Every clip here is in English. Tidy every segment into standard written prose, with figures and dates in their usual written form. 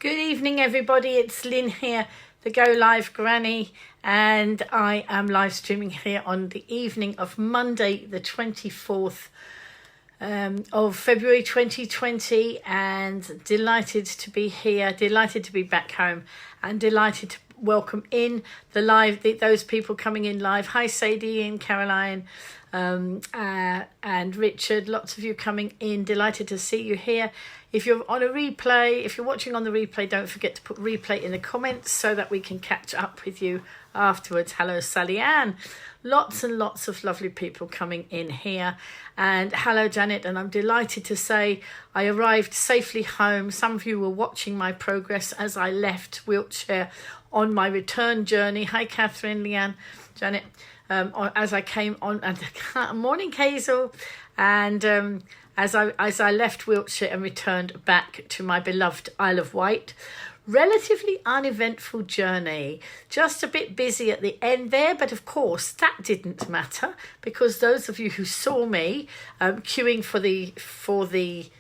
Good evening, everybody. It's Lynn here, the Golivegranny, and I am live streaming here on the evening of Monday, the 24th of February 2020, and delighted to be here, delighted to be back home, and delighted to welcome in those people coming in live. Hi, Sadie and Caroline. And Richard, lots of you coming in. Delighted to see you here. If you're on a replay, if you're watching on the replay, don't forget to put replay in the comments so that we can catch up with you afterwards. Hello, Sally Ann. Lots and lots of lovely people coming in here. And hello, Janet. And I'm delighted to say I arrived safely home. Some of you were watching my progress as I left Wiltshire on my return journey. Hi, Catherine, Leanne, Janet. As I came on, and morning, Hazel, and as I left Wiltshire and returned back to my beloved Isle of Wight. Relatively uneventful journey, just a bit busy at the end there, but of course that didn't matter because those of you who saw me queuing for the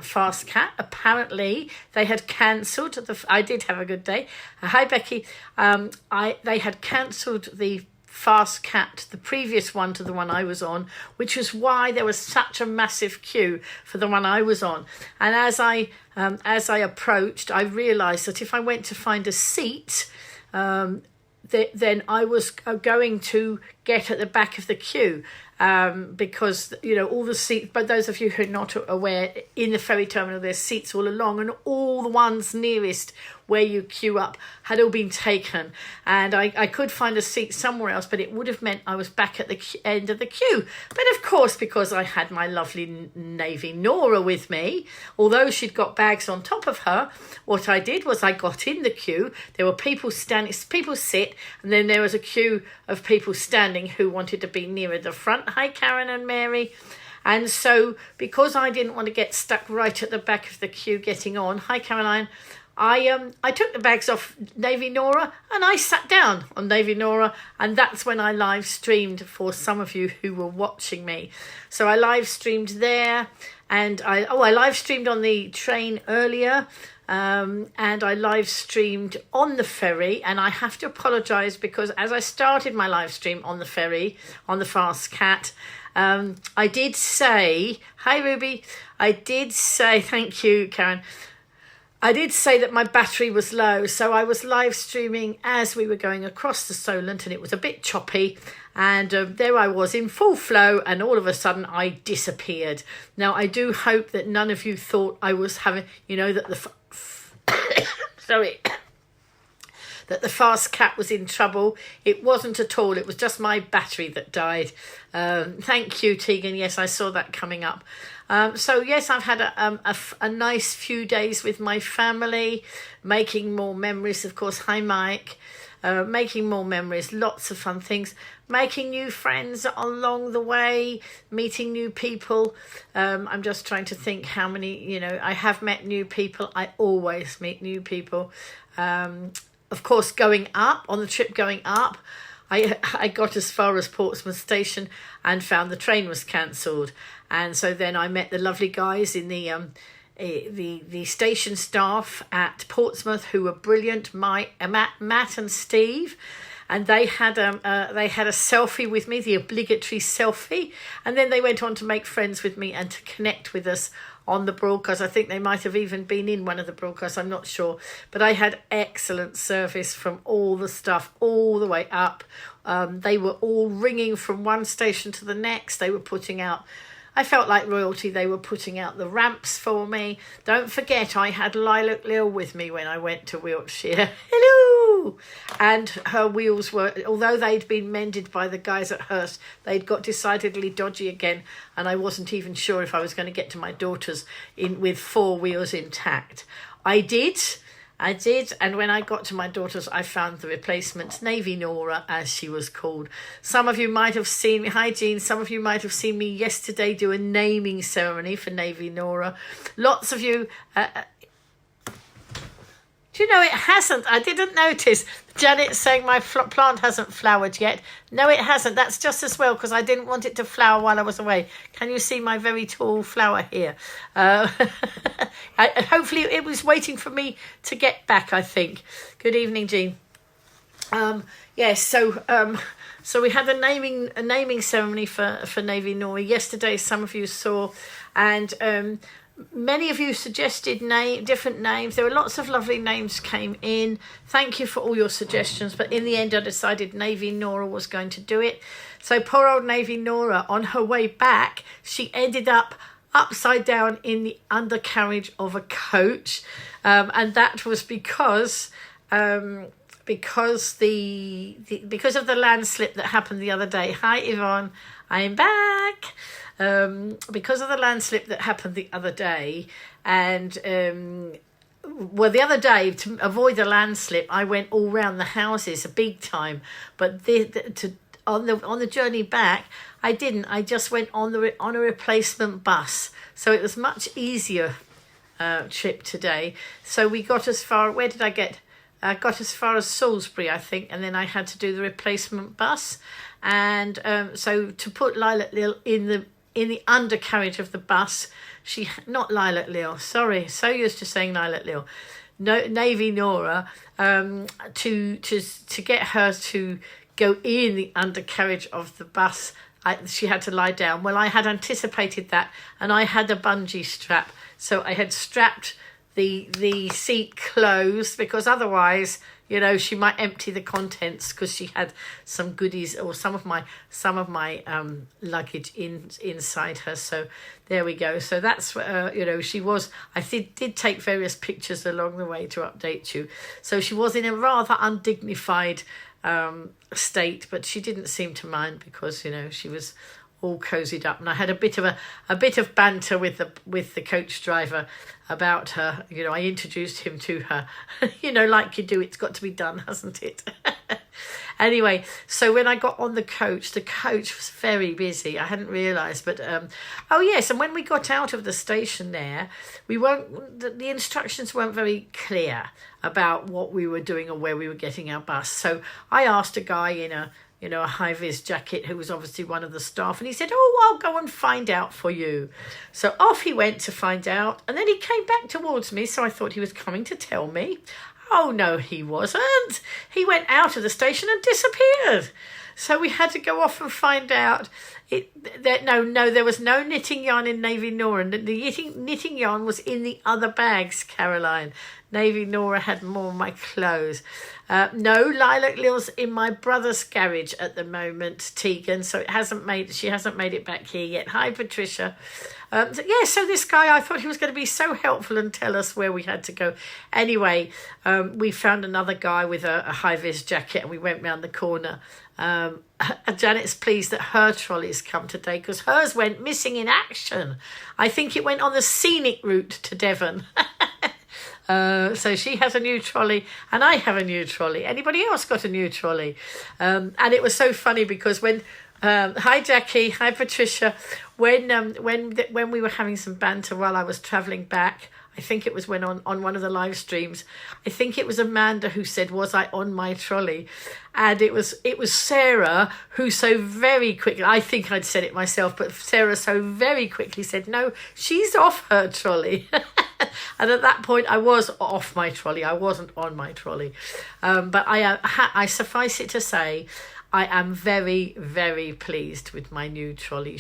Fast Cat, apparently they had cancelled I did have a good day. Hi, Becky. They had cancelled the Fast Cat, the previous one to the one I was on, which was why there was such a massive queue for the one I was on. And as I approached, I realised that if I went to find a seat, then I was going to get at the back of the queue. Because, you know, all the seats, but those of you who are not aware, in the ferry terminal there's seats all along, and all the ones nearest where you queue up had all been taken, and I could find a seat somewhere else, but it would have meant I was back at the end of the queue. But of course, because I had my lovely navy Nora with me, although she'd got bags on top of her, what I did was I got in the queue. There were people standing, people sit, and then there was a queue of people standing who wanted to be nearer the front. Hi, Karen and Mary. And so because I didn't want to get stuck right at the back of the queue getting on, hi, Caroline, I took the bags off Navy Nora and I sat down on Navy Nora, and that's when I live streamed for some of you who were watching me. So I live streamed there, and I live streamed on the train earlier, and I live streamed on the ferry, and I have to apologise because as I started my live stream on the ferry, on the Fast Cat, I did say, hi Ruby, I did say, thank you Karen, I did say that my battery was low, so I was live streaming as we were going across the Solent, and it was a bit choppy, and there I was in full flow, and all of a sudden I disappeared. Now I do hope that none of you thought I was having, you know, that the sorry, that the Fast Cat was in trouble. It wasn't at all. It was just my battery that died. Thank you, Tegan. Yes, I saw that coming up. So yes, I've had a nice few days with my family, making more memories. Of course, hi Mike. Making more memories, lots of fun things, making new friends along the way, meeting new people. I'm just trying to think how many, you know, I have met new people. I always meet new people. Of course, going up, on the trip going up, I got as far as Portsmouth Station and found the train was cancelled. And so then I met the lovely guys in the station staff at Portsmouth who were brilliant, Matt and Steve, and they had a selfie with me, the obligatory selfie, and then they went on to make friends with me and to connect with us on the broadcast. I think they might have even been in one of the broadcasts, I'm not sure, but I had excellent service from all the stuff all the way up. They were all ringing from one station to the next. They were putting out, I felt like royalty. They were putting out the ramps for me. Don't forget, I had Lilac Lil with me when I went to Wiltshire. Hello! And her wheels were, although they'd been mended by the guys at Hearst, they'd got decidedly dodgy again, and I wasn't even sure if I was going to get to my daughter's with 4 wheels intact. I did, and when I got to my daughter's, I found the replacement, Navy Nora, as she was called. Some of you might have seen me, hi Jean, some of you might have seen me yesterday do a naming ceremony for Navy Nora. Lots of you, Do you know it hasn't? I didn't notice. Janet's saying my plant hasn't flowered yet. No, it hasn't. That's just as well because I didn't want it to flower while I was away. Can you see my very tall flower here? Hopefully it was waiting for me to get back, I think. Good evening, Jean. Yes, so we had a naming ceremony for Navy Nora yesterday. Some of you saw, and many of you suggested different names. There were lots of lovely names came in. Thank you for all your suggestions. But in the end, I decided Navy Nora was going to do it. So poor old Navy Nora, on her way back, she ended up upside down in the undercarriage of a coach, and that was because of the landslip that happened the other day. Hi Yvonne, I'm back. Because of the landslip that happened the other day, and the other day, to avoid the landslip, I went all round the houses a big time. But on the journey back, I didn't. I just went on a replacement bus, so it was much easier trip today. So we got as far. Where did I get? I got as far as Salisbury, I think, and then I had to do the replacement bus. And so to put Lilac Lil in the undercarriage of the bus, not Lilac Lil, sorry, so used to saying Lilac Lil, no, Navy Nora, to get her to go in the undercarriage of the bus, she had to lie down. Well, I had anticipated that, and I had a bungee strap, so I had strapped the seat closed, because otherwise, you know, she might empty the contents, because she had some goodies or some of my luggage inside her. So there we go. So that's you know, she was. I did take various pictures along the way to update you. So she was in a rather undignified state, but she didn't seem to mind, because, you know, she was all cozied up, and I had a bit of banter with the coach driver about her. You know, I introduced him to her. You know, like you do, it's got to be done, hasn't it? Anyway, so when I got on the coach was very busy. I hadn't realised, but oh yes, and when we got out of the station there, the instructions weren't very clear about what we were doing or where we were getting our bus. So I asked a guy in a high-vis jacket, who was obviously one of the staff, and he said, "Oh, I'll go and find out for you." So off he went to find out, and then he came back towards me, so I thought he was coming to tell me. Oh, no, he wasn't. He went out of the station and disappeared. So we had to go off and find out. No, there was no knitting yarn in Navy Nora, and the knitting yarn was in the other bags, Caroline. Navy Nora had more of my clothes. No, Lilac Lil's in my brother's garage at the moment, Tegan, so she hasn't made it back here yet. Hi, Patricia. So this guy, I thought he was going to be so helpful and tell us where we had to go. Anyway, we found another guy with a high-vis jacket, and we went round the corner. Janet's pleased that her trolley's come today, because hers went missing in action. I think it went on the scenic route to Devon. So she has a new trolley, and I have a new trolley. Anybody else got a new trolley? And it was so funny, because when hi Jackie, hi Patricia, when we were having some banter while I was travelling back, I think it was when on one of the live streams, I think it was Amanda who said, "Was I on my trolley?" And it was Sarah who so very quickly, I think I'd said it myself, but Sarah so very quickly said, "No, she's off her trolley." And at that point, I was off my trolley. I wasn't on my trolley. But I suffice it to say, I am very, very pleased with my new trolley.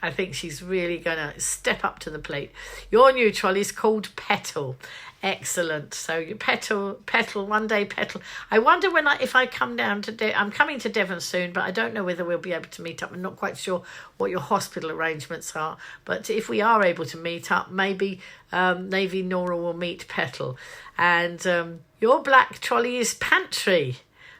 I think she's really going to step up to the plate. Your new trolley is called Petal. Excellent. So you Petal, one day Petal. I wonder if I come down to I'm coming to Devon soon, but I don't know whether we'll be able to meet up. I'm not quite sure what your hospital arrangements are. But if we are able to meet up, maybe Navy Nora will meet Petal. And your black trolley is Pantry.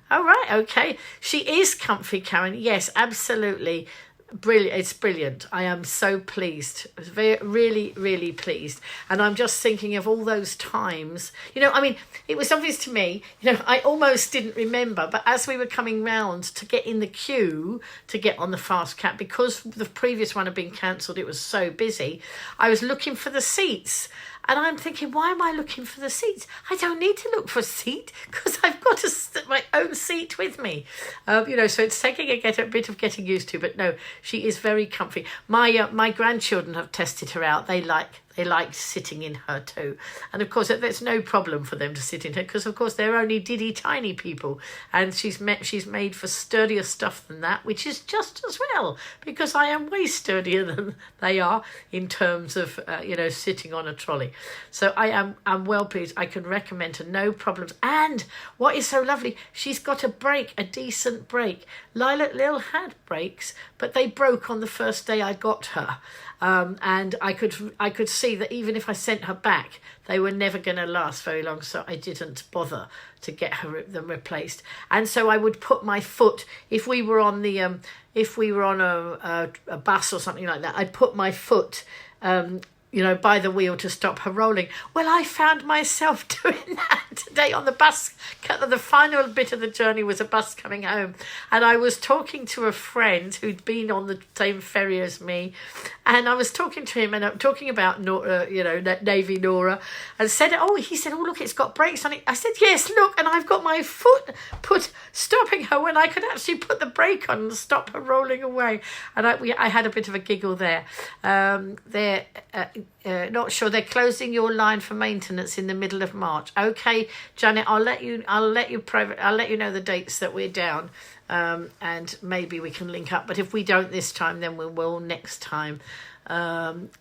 Oh, right, okay. She is comfy, Karen. Yes, absolutely. Brilliant. It's brilliant. I am so pleased. Really, really pleased. And I'm just thinking of all those times. You know, I mean, it was obvious to me, you know, I almost didn't remember, but as we were coming round to get in the queue to get on the fast cab, because the previous one had been cancelled, it was so busy, I was looking for the seats. And I'm thinking, why am I looking for the seats? I don't need to look for a seat because I've got my own seat with me. So it's taking a bit of getting used to, but no, she is very comfy. My grandchildren have tested her out. They like sitting in her too. And of course, there's no problem for them to sit in her because, of course, they're only diddy tiny people. And she's made for sturdier stuff than that, which is just as well, because I am way sturdier than they are in terms of, sitting on a trolley. So I'm well pleased. I can recommend her, no problems. And what is so lovely, she's got a decent brake. Lilac Lil had brakes, but they broke on the first day I got her. And I could see that even if I sent her back, they were never going to last very long, so I didn't bother to get them replaced. And so I would put my foot, if we were on a bus or something like that, I'd put my foot by the wheel to stop her rolling. Well, I found myself doing that today on the bus. The final bit of the journey was a bus coming home, and I was talking to a friend who'd been on the same ferry as me, and I was talking to him and I'm talking about Nora, Navy Nora, and he said, oh, look, it's got brakes on it. I said, yes, look, and I've got my foot stopping her when I could actually put the brake on and stop her rolling away. And I had a bit of a giggle there. Not sure, they're closing your line for maintenance in the middle of March. Okay, Janet, I'll let you know the dates that we're down, and maybe we can link up. But if we don't this time, then we will next time.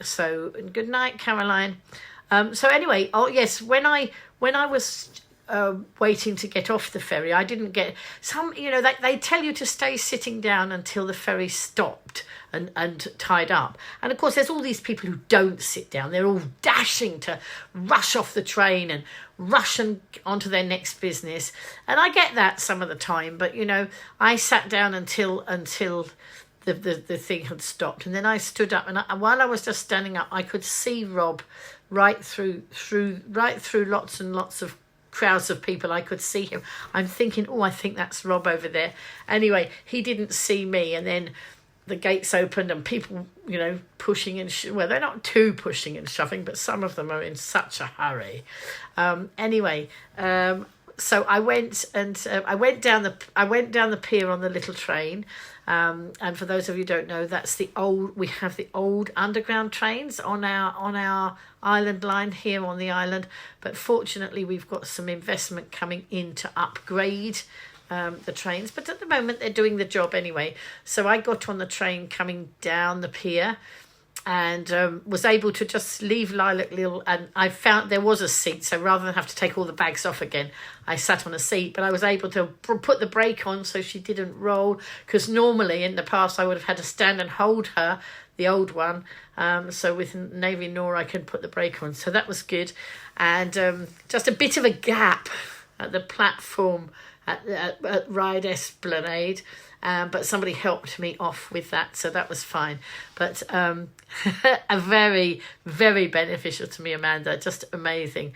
So good night, Caroline. So anyway, oh yes, when I was waiting to get off the ferry, I didn't get they tell you to stay sitting down until the ferry stopped and tied up. And of course, there's all these people who don't sit down. They're all dashing to rush off the train and rush and onto their next business. And I get that some of the time, but I sat down until the thing had stopped, and then I stood up, and while I was just standing up, I could see Rob right through lots and lots of crowds of people. I could see him. I'm thinking, I think that's Rob over there. Anyway, he didn't see me, and then the gates opened and people, pushing and they're not too pushing and shoving, but some of them are in such a hurry. So I went down the pier on the little train. And for those of you who don't know, we have the old underground trains on our island line here on the island, but fortunately we've got some investment coming in to upgrade the trains, but at the moment they're doing the job anyway. So I got on the train coming down the pier and was able to just leave Lilac Lil, and I found there was a seat, so rather than have to take all the bags off again, I sat on a seat, but I was able to put the brake on so she didn't roll, because normally in the past I would have had to stand and hold her, the old one, so with Navy Nora I could put the brake on, so that was good. And just a bit of a gap at the platform at Ride Esplanade, but somebody helped me off with that, so that was fine. But a very, very beneficial to me, Amanda, just amazing.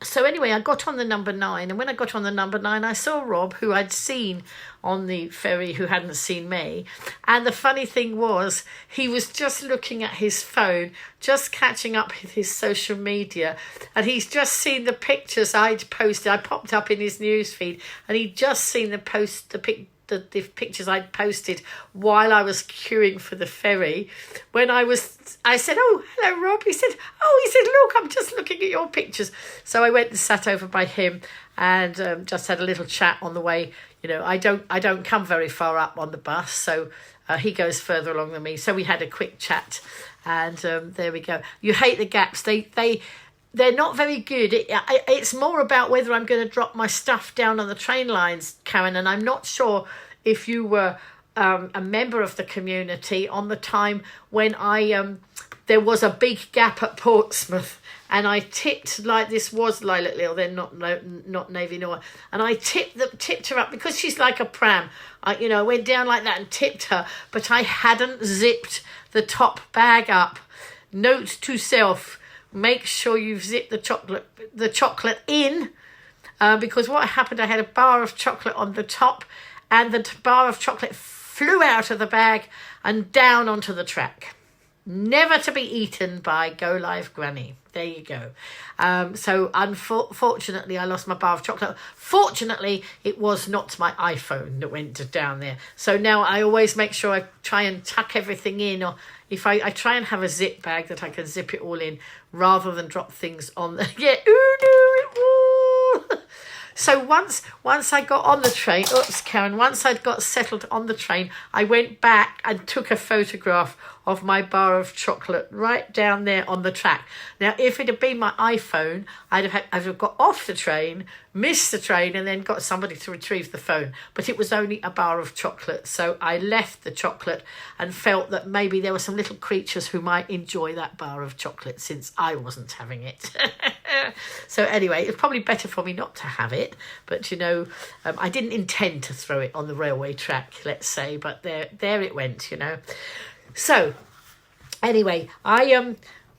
So anyway, I got on the number 9, and when I got on the number 9, I saw Rob, who I'd seen on the ferry, who hadn't seen me. And the funny thing was, he was just looking at his phone, just catching up with his social media, and he's just seen the pictures I'd posted. I popped up in his newsfeed, and he'd just seen the pictures I'd posted while I was queuing for the ferry. I said, "Oh, hello, Rob." He said, "Look, I'm just looking at your pictures." So I went and sat over by him and just had a little chat on the way. I don't come very far up on the bus, so he goes further along than me. So we had a quick chat, and there we go. You hate the gaps. They're not very good. It's more about whether I'm going to drop my stuff down on the train lines, Karen, and I'm not sure if you were a member of the community on the time when there was a big gap at Portsmouth, and I tipped, like this was Lilac Lil, then not Navy Nora, and I tipped her up because she's like a pram. I went down like that and tipped her, but I hadn't zipped the top bag up. Note to self: make sure you've zipped the chocolate in, because what happened, I had a bar of chocolate on the top, and the bar of chocolate flew out of the bag and down onto the track. never to be eaten by Golivegranny. There you go. So unfortunately, I lost my bar of chocolate. Fortunately, it was not my iPhone that went down there. So now I always make sure I try and tuck everything in, or if I try and have a zip bag that I can zip it all in rather than drop things on the... Yeah, So once I got on the train, Karen, once I'd got settled on the train, I went back and took a photograph of my bar of chocolate right down there on the track. Now, if it had been my iPhone, I'd have got off the train, missed the train, and then got somebody to retrieve the phone. But it was only a bar of chocolate, so I left the chocolate and felt that maybe there were some little creatures who might enjoy that bar of chocolate since I wasn't having it. So anyway, it's probably better for me not to have it. But, I didn't intend to throw it on the railway track, let's say, but there it went, So, anyway, I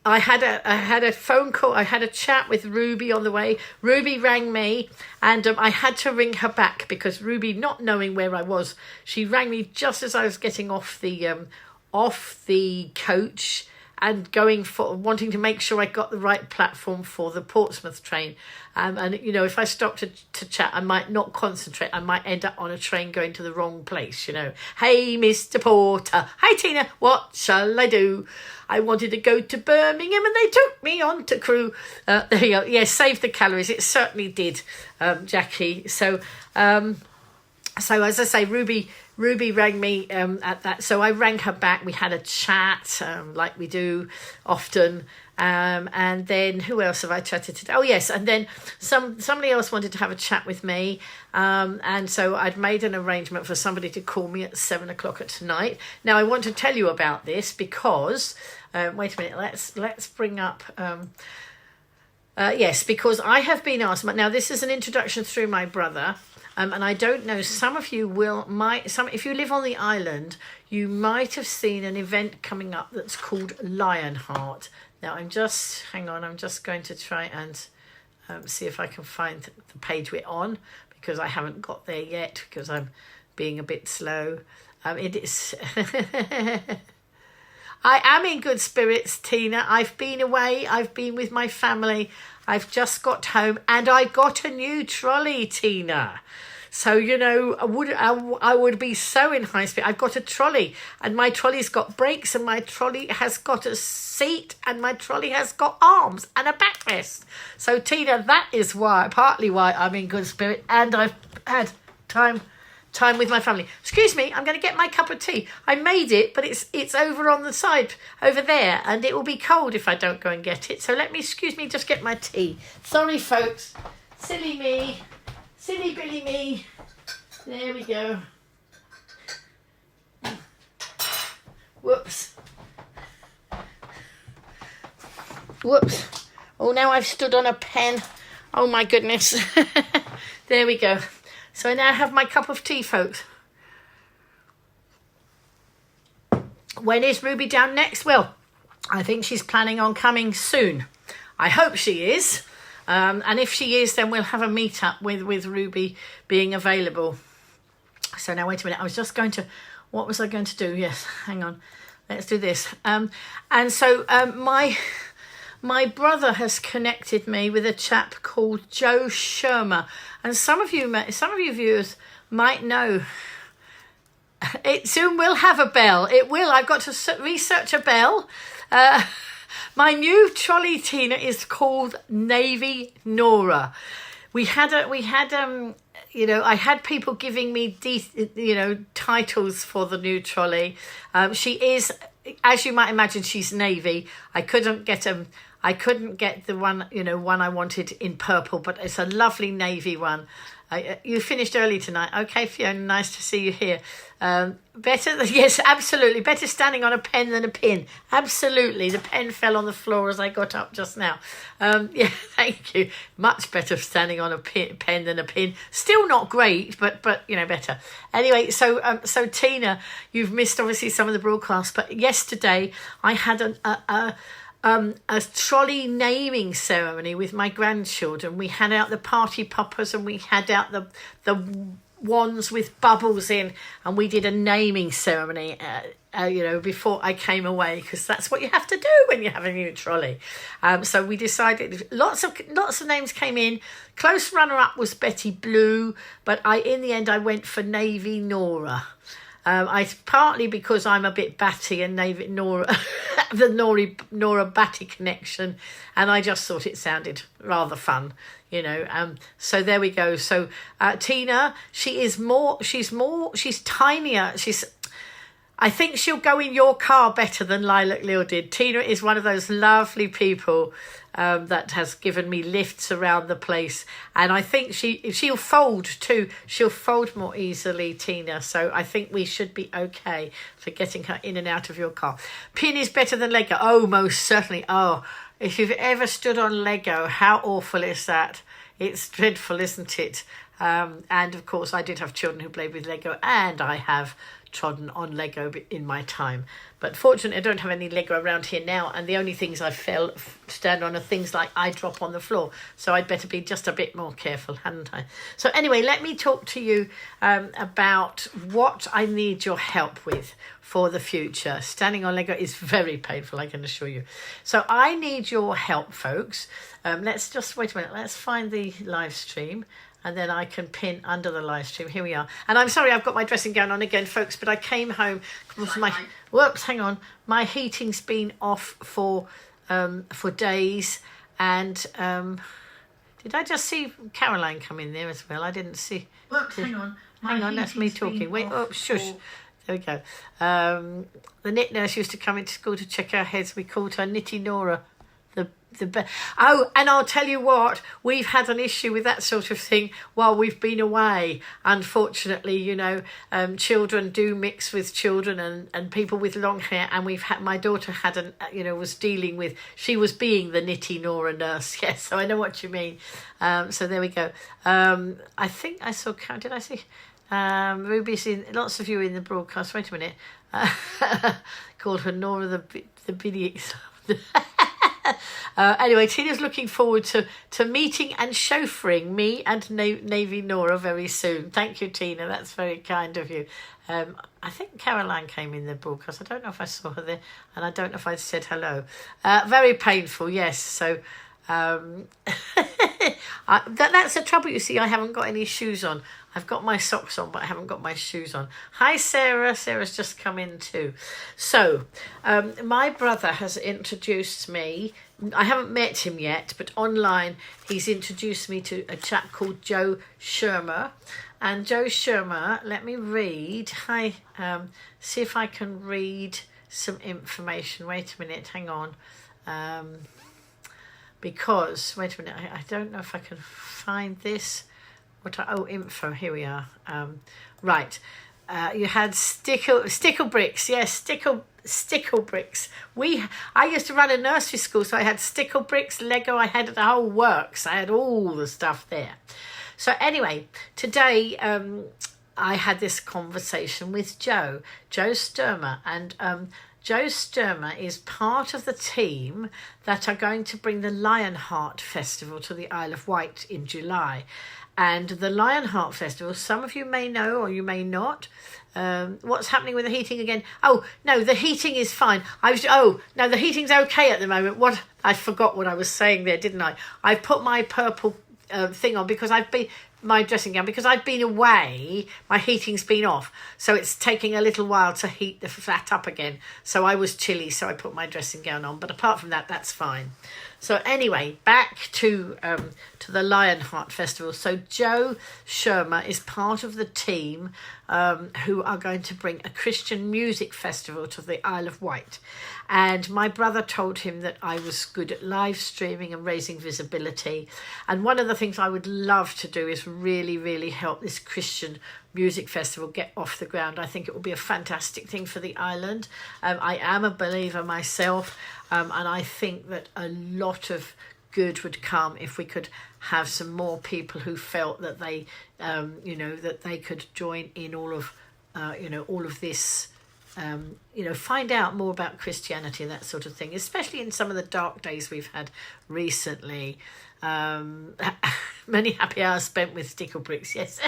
had a phone call. I had a chat with Ruby on the way. Ruby rang me, and I had to ring her back because Ruby, not knowing where I was, she rang me just as I was getting off the coach and wanting to make sure I got the right platform for the Portsmouth train. And if I stopped to chat, I might not concentrate. I might end up on a train going to the wrong place, Hey, Mr. Porter. Hi, Tina. What shall I do? I wanted to go to Birmingham and they took me on to Crewe. There you go. Yeah, save the calories. It certainly did, Jackie. So as I say, Ruby rang me at that. So I rang her back. We had a chat like we do often. And then who else have I chatted to? Oh, yes. And then somebody else wanted to have a chat with me. And so I'd made an arrangement for somebody to call me at 7:00 at night. Now, I want to tell you about this because, wait a minute, let's bring up... yes, because I have been asked... Now, this is an introduction through my brother. And I don't know, some of you if you live on the island, you might have seen an event coming up that's called Lionheart. Now, I'm just going to try and see if I can find the page we're on, because I haven't got there yet, because I'm being a bit slow. It is... I am in good spirits, Tina. I've been away. I've been with my family. I've just got home and I got a new trolley, Tina. So, I would be so in high speed. I've got a trolley and my trolley's got brakes and my trolley has got a seat and my trolley has got arms and a backrest. So, Tina, that is partly why I'm in good spirit and I've had time with my family. Excuse me, I'm going to get my cup of tea. I made it, but it's over on the side over there and it will be cold if I don't go and get it. So just get my tea. Sorry, folks. Silly me. Silly Billy me. There we go. Whoops. Oh, now I've stood on a pen. Oh, my goodness. There we go. So I now have my cup of tea, folks. When is Ruby down next? Well, I think she's planning on coming soon. I hope she is. And if she is, then we'll have a meet-up with Ruby being available. So now, wait a minute. What was I going to do? Yes, hang on. Let's do this. And so my brother has connected me with a chap called Joe Shermer. And some of you viewers might know. It soon will have a bell. It will. I've got to research a bell. My new trolley, Tina, is called Navy Nora. I had people giving me titles for the new trolley. She is, as you might imagine, she's navy. I couldn't get the one I wanted in purple, but it's a lovely navy one. You finished early tonight. Okay, Fiona, nice to see you here. Yes, absolutely. Better standing on a pen than a pin. Absolutely. The pen fell on the floor as I got up just now. Yeah, thank you. Much better standing on a pen than a pin. Still not great, but better. Anyway, so Tina, you've missed obviously some of the broadcasts, but yesterday I had a trolley naming ceremony with my grandchildren. We had out the party poppers and we had out the wands with bubbles in, and we did a naming ceremony before I came away, because that's what you have to do when you have a new trolley. So we decided lots of names came in. Close runner-up was Betty Blue, but in the end I went for Navy Nora. Partly because I'm a bit batty, and Navy Nora, the Nora Batty connection, and I just thought it sounded rather fun, so there we go. So Tina, she's tinier. I think she'll go in your car better than Lilac Lil did. Tina is one of those lovely people that has given me lifts around the place, and I think she'll fold too. She'll fold more easily, Tina. So I think we should be okay for getting her in and out of your car. Pin is better than Lego. Oh, most certainly. Oh, if you've ever stood on Lego, how awful is that? It's dreadful, isn't it? And of course, I did have children who played with Lego, and I have trodden on Lego in my time, but fortunately I don't have any Lego around here now, and the only things I stand on are things like I drop on the floor, so I'd better be just a bit more careful, hadn't I? So anyway, let me talk to you about what I need your help with for the future. Standing on Lego is very painful, I can assure you. So I need your help, folks. Let's just wait a minute. Let's find the live stream, and then I can pin under the live stream. Here we are. And I'm sorry, I've got my dressing gown on again, folks, but I came home. Hang on. My heating's been off for days. And did I just see Caroline come in there as well? I didn't see. Hang on. Hang on, that's me talking. Wait, shush. There we go. The knit nurse used to come into school to check our heads. We called her Knitty Nora. And I'll tell you what, we've had an issue with that sort of thing while we've been away. Unfortunately, children do mix with children and people with long hair, and my daughter was dealing with, she was being the Knitty Nora nurse. Yes, so I know what you mean. So there we go. I think I saw, did I see Ruby's in, lots of you in the broadcast. Wait a minute. Called her Nora the Biddy. Anyway, Tina's looking forward to meeting and chauffeuring me and Navy Nora very soon. Thank you, Tina. That's very kind of you. I think Caroline came in the broadcast. I don't know if I saw her there, and I don't know if I said hello. Very painful, yes. So that's the trouble, you see. I haven't got any shoes on. I've got my socks on, but I haven't got my shoes on. Hi, Sarah. Sarah's just come in too. So my brother has introduced me. I haven't met him yet, but online he's introduced me to a chap called Joe Shermer. And Joe Shermer, let me read. See if I can read some information. Wait a minute, hang on. Because, wait a minute, I don't know if I can find this. Info, here we are. Right. You had stickle bricks. Yes, stickle bricks. I used to run a nursery school, so I had stickle bricks, Lego, I had the whole works. I had all the stuff there. So anyway, today I had this conversation with Joe Sturmer, and Joe Sturmer is part of the team that are going to bring the Lionheart Festival to the Isle of Wight in July. And the Lionheart Festival, some of you may know or you may not. What's happening with the heating again? Oh, no, the heating is fine. No, the heating's okay at the moment. I forgot what I was saying there, didn't I? I put my purple thing on because my dressing gown, because I've been away, my heating's been off, so it's taking a little while to heat the flat up again. So I was chilly, so I put my dressing gown on, but apart from that, that's fine. So anyway, back to the Lionheart Festival. So Joe Shermer is part of the team who are going to bring a Christian music festival to the Isle of Wight. And my brother told him that I was good at live streaming and raising visibility. And one of the things I would love to do is really, really help this Christian music festival get off the ground. I think it will be a fantastic thing for the island. I am a believer myself, and I think that a lot of good would come if we could have some more people who felt that they, that they could join in all of this. Find out more about Christianity and that sort of thing, especially in some of the dark days we've had recently. Many happy hours spent with stickle bricks, yes.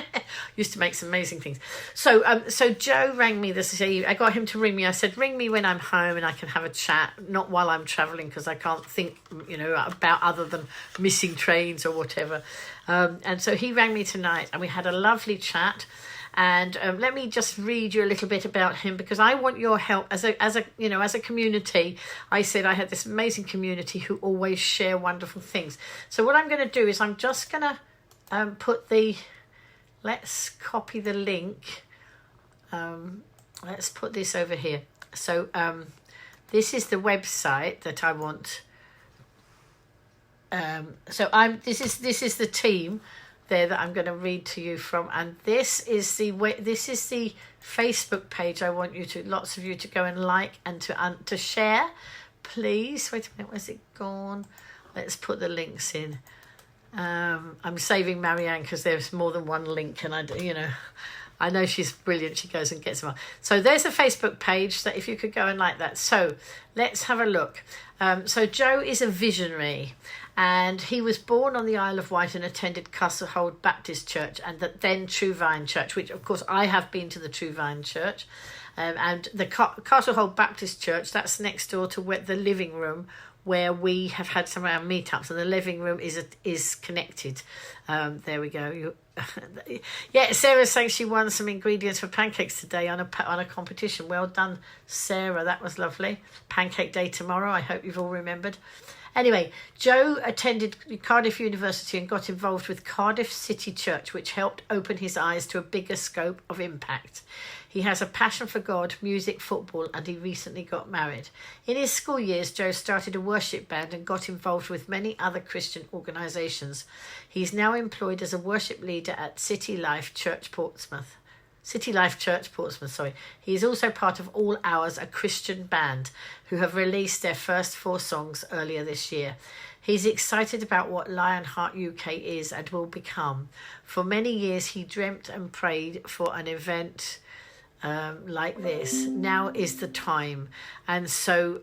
Used to make some amazing things. So so Joe rang me this evening. I got him to ring me. I said, ring me when I'm home and I can have a chat, not while I'm travelling, because I can't think, about other than missing trains or whatever. And so he rang me tonight and we had a lovely chat. And let me just read you a little bit about him, because I want your help as a community. I said I had this amazing community who always share wonderful things. So what I'm going to do is I'm just going to let's copy the link. Let's put this over here. So this is the website that I want. This is the team there that I'm going to read to you from, and this is the Facebook page. I want lots of you to go and like and to share, please. Wait a minute, where's it gone? Let's put the links in. I'm saving Marianne because there's more than one link, and I know she's brilliant. She goes and gets them all. So there's a Facebook page that if you could go and like that. So let's have a look. So Joe is a visionary, and he was born on the Isle of Wight and attended Castlehold Baptist Church and then True Vine Church, which of course I have been to the True Vine Church. And the Castlehold Baptist Church, that's next door to the living room where we have had some of our meetups, and the living room is connected. There we go. Yeah, Sarah's saying she won some ingredients for pancakes today on a competition. Well done, Sarah. That was lovely. Pancake day tomorrow. I hope you've all remembered. Anyway, Joe attended Cardiff University and got involved with Cardiff City Church, which helped open his eyes to a bigger scope of impact. He has a passion for God, music, football, and he recently got married. In his school years, Joe started a worship band and got involved with many other Christian organisations. He's now employed as a worship leader at City Life Church, Portsmouth. He is also part of All Hours, a Christian band who have released their first 4 songs earlier this year. He's excited about what Lionheart UK is and will become. For many years, he dreamt and prayed for an event like this. Now is the time. And so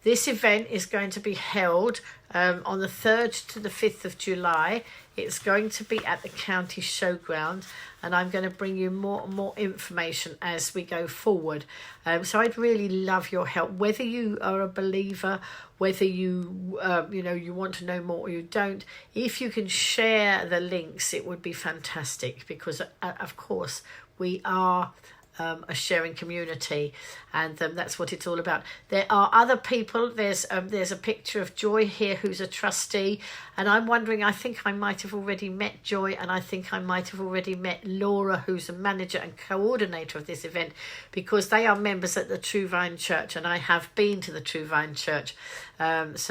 this event is going to be held on the 3rd to the 5th of July. It's going to be at the county showground, and I'm going to bring you more information as we go forward. So I'd really love your help, whether you are a believer, whether you you want to know more or you don't. If you can share the links, it would be fantastic, because of course we are a sharing community, and that's what it's all about. There are other people. There's a picture of Joy here, who's a trustee, and I'm wondering, I think I might have already met Joy, and I think I might have already met Laura, who's a manager and coordinator of this event, because they are members at the True Vine Church, and I have been to the True Vine Church. Bernadette,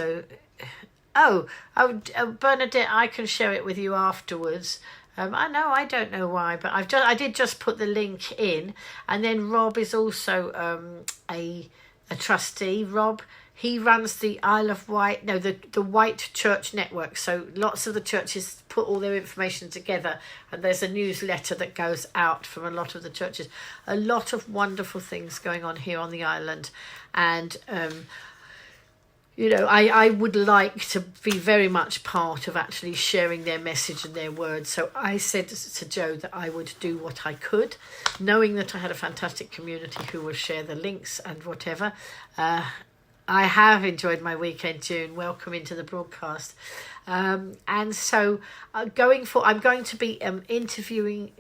I can share it with you afterwards. I don't know why, but I did just put the link in. And then Rob is also a trustee. Rob, he runs the Isle of Wight, the Wight Church Network. So lots of the churches put all their information together, and there's a newsletter that goes out from a lot of the churches. A lot of wonderful things going on here on the island, and I would like to be very much part of actually sharing their message and their words. So I said to Joe that I would do what I could, knowing that I had a fantastic community who will share the links and whatever. I have enjoyed my weekend, June. Welcome into the broadcast. And so I'm going to be interviewing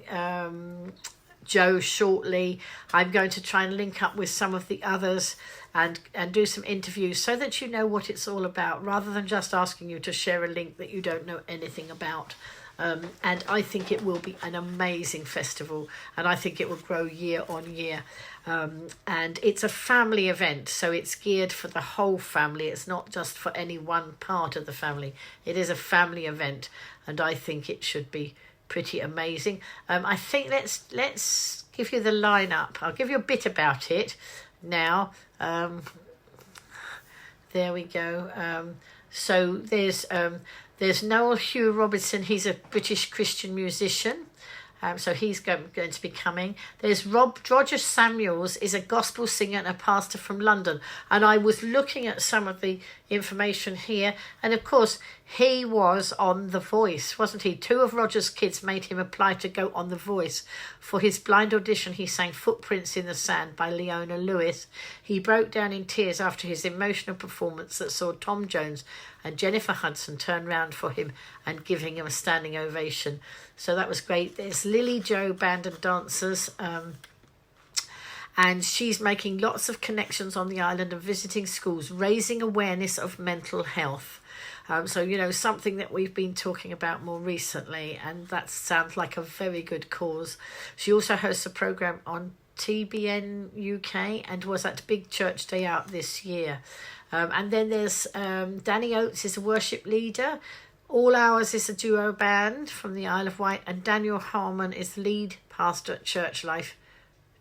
Joe shortly. I'm going to try and link up with some of the others and do some interviews, so that you know what it's all about, rather than just asking you to share a link that you don't know anything about. And I think it will be an amazing festival, and I think it will grow year on year. And it's a family event, so it's geared for the whole family. It's not just for any one part of the family. It is a family event, and I think it should be pretty amazing. I think let's give you the lineup. I'll give you a bit about it now. There we go. So there's Noel Hugh Robertson. He's a British Christian musician. So he's going to be coming. There's Roger Samuels, is a gospel singer and a pastor from London. And I was looking at some of the information here. And of course, He was on The Voice, wasn't he? 2 of Roger's kids made him apply to go on The Voice. For his blind audition, he sang Footprints in the Sand by Leona Lewis. He broke down in tears after his emotional performance that saw Tom Jones and Jennifer Hudson turn round for him and giving him a standing ovation. So that was great. There's Lily Jo Band and Dancers, and she's making lots of connections on the island and visiting schools, raising awareness of mental health. So, you know, something that we've been talking about more recently, and that sounds like a very good cause. She also hosts a programme on TBN UK and was at Big Church Day Out this year. And then there's Danny Oates is a worship leader. All Hours is a duo band from the Isle of Wight, and Daniel Harmon is lead pastor at Church Life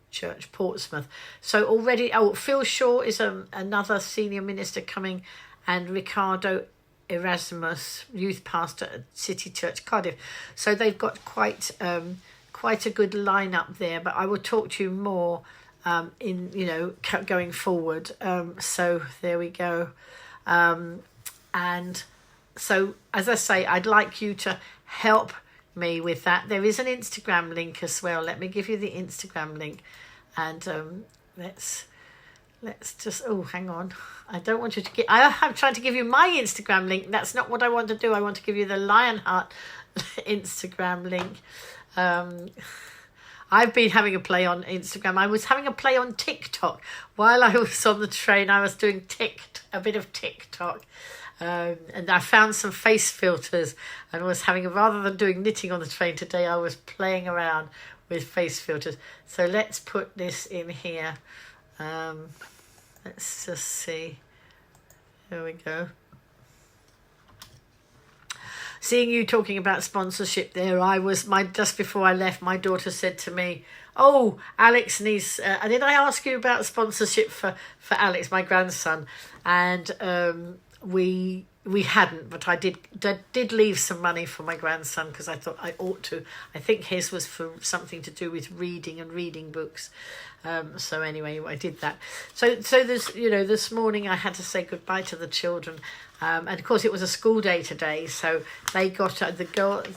Church Portsmouth. So already, Phil Shaw is another senior minister coming, and Ricardo Erasmus, youth pastor at City Church Cardiff. So they've got quite a good lineup there. But I will talk to you more going forward. So there we go. And so, as I say, I'd like you to help me with that. There is an Instagram link as well. Let me give you the Instagram link, and let's just, hang on. I don't want you to get, I'm trying to give you my Instagram link. That's not what I want to do. I want to give you the Lionheart Instagram link. I've been having a play on Instagram. I was having a play on TikTok. While I was on the train, I was doing a bit of TikTok. And I found some face filters and was rather than doing knitting on the train today, I was playing around with face filters. So let's put this in here. Let's just see. There we go. Seeing you talking about sponsorship there, just before I left, my daughter said to me, "Oh, Alex needs." Did I ask you about sponsorship for Alex, my grandson? And we hadn't, but I did leave some money for my grandson because I thought I ought to. I think his was for something to do with reading books. So anyway, I did that. So there's, this morning I had to say goodbye to the children. And of course it was a school day today, so they got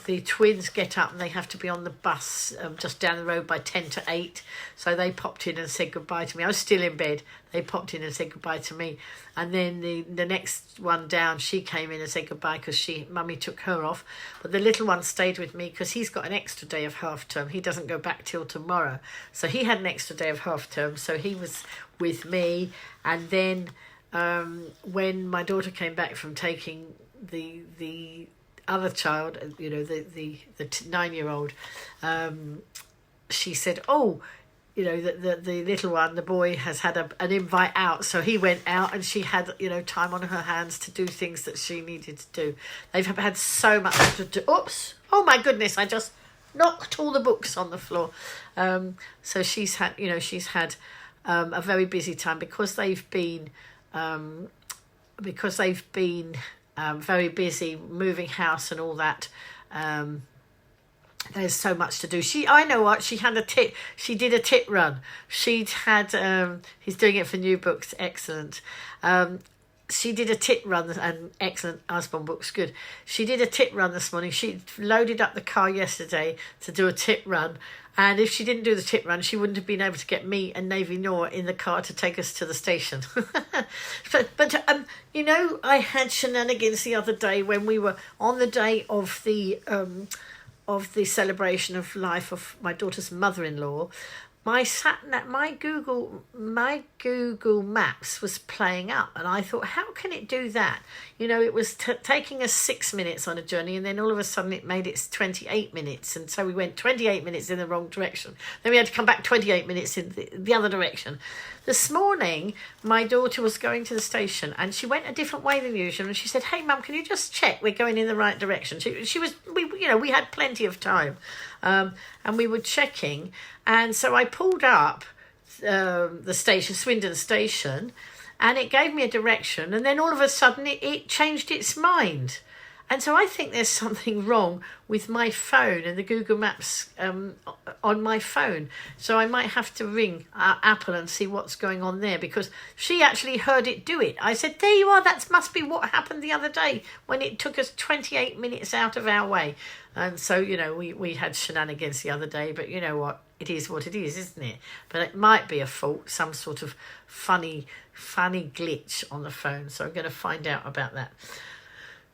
the twins get up and they have to be on the bus just down the road by 10 to 8. So they popped in and said goodbye to me. I was still in bed. They popped in and said goodbye to me. And then the next one down, she came in and said goodbye because mummy took her off. But the little one stayed with me because he's got an extra day of half term. He doesn't go back till tomorrow. So he had an extra day of half term. So he was with me. And then when my daughter came back from taking the other child, the 9-year-old, she said, the little one, the boy, has had an invite out. So he went out and she had, time on her hands to do things that she needed to do. They've had so much to do. Oops. Oh my goodness. I just knocked all the books on the floor. So she's had a very busy time because they've been very busy moving house and all that. There's so much to do. She did a tit run. She'd had, he's doing it for new books. Excellent. She did a tit run, and excellent. Usborne books, good. She did a tit run this morning. She loaded up the car yesterday to do a tit run. And if she didn't do the tit run, she wouldn't have been able to get me and Navy Nora in the car to take us to the station. but I had shenanigans the other day when we were on the day of the celebration of life of my daughter's mother-in-law. My Google Maps was playing up, and I thought, how can it do that? It was taking us 6 minutes on a journey, and then all of a sudden it made it 28 minutes, and so we went 28 minutes in the wrong direction. Then we had to come back 28 minutes in the other direction. This morning, my daughter was going to the station, and she went a different way than usual, and she said, "Hey, Mum, can you just check we're going in the right direction?" We had plenty of time, and we were checking. And so I pulled up the station, Swindon Station, and it gave me a direction. And then all of a sudden it changed its mind. And so I think there's something wrong with my phone and the Google Maps on my phone. So I might have to ring Apple and see what's going on there, because she actually heard it do it. I said, there you are, that must be what happened the other day when it took us 28 minutes out of our way. And so, you know, we had shenanigans the other day, but you know what? It is what it is, isn't it? But it might be a fault, some sort of funny glitch on the phone. So I'm going to find out about that.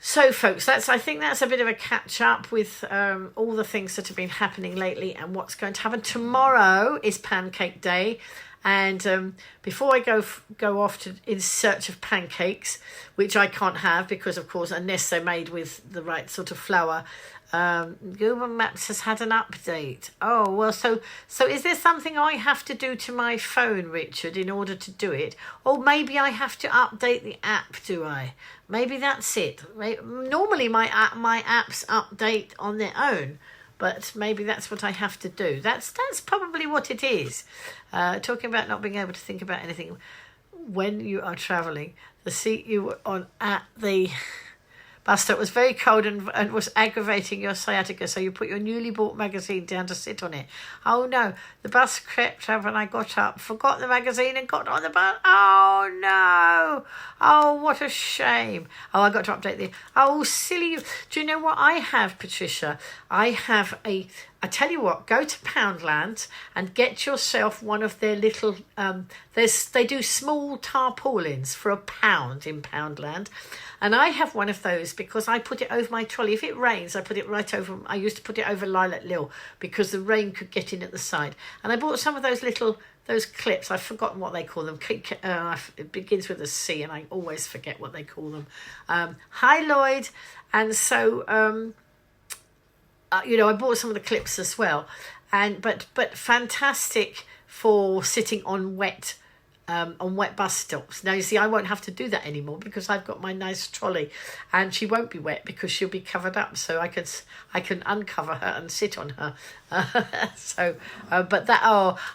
So, folks, I think that's a bit of a catch-up with all the things that have been happening lately and what's going to happen. Tomorrow is Pancake Day. And before I go off in search of pancakes, which I can't have because, of course, unless they're made with the right sort of flour, Google Maps has had an update. Oh, well, so is there something I have to do to my phone, Richard, in order to do it? Or maybe I have to update the app, do I? Maybe that's it. Normally my apps update on their own, but maybe that's what I have to do. That's probably what it is. Talking about not being able to think about anything when you are travelling. The seat you were on at the bus stop was very cold and was aggravating your sciatica, so you put your newly bought magazine down to sit on it. Oh no, the bus crept up and I got up, forgot the magazine and got on the bus. Oh no, oh what a shame. Oh, I got to update oh silly you. Do you know what I have, Patricia? I tell you what, go to Poundland and get yourself one of their little, they do small tarpaulins for £1 in Poundland. And I have one of those because I put it over my trolley. If it rains, I put it right over, I used to put it over Lilac Lil because the rain could get in at the side. And I bought some of those clips. I've forgotten what they call them. It begins with a C and I always forget what they call them. Hi, Lloyd. And so, you know, I bought some of the clips as well, but fantastic for sitting on wet bus stops. Now you see, I won't have to do that anymore because I've got my nice trolley, and she won't be wet because she'll be covered up. So I can uncover her and sit on her. But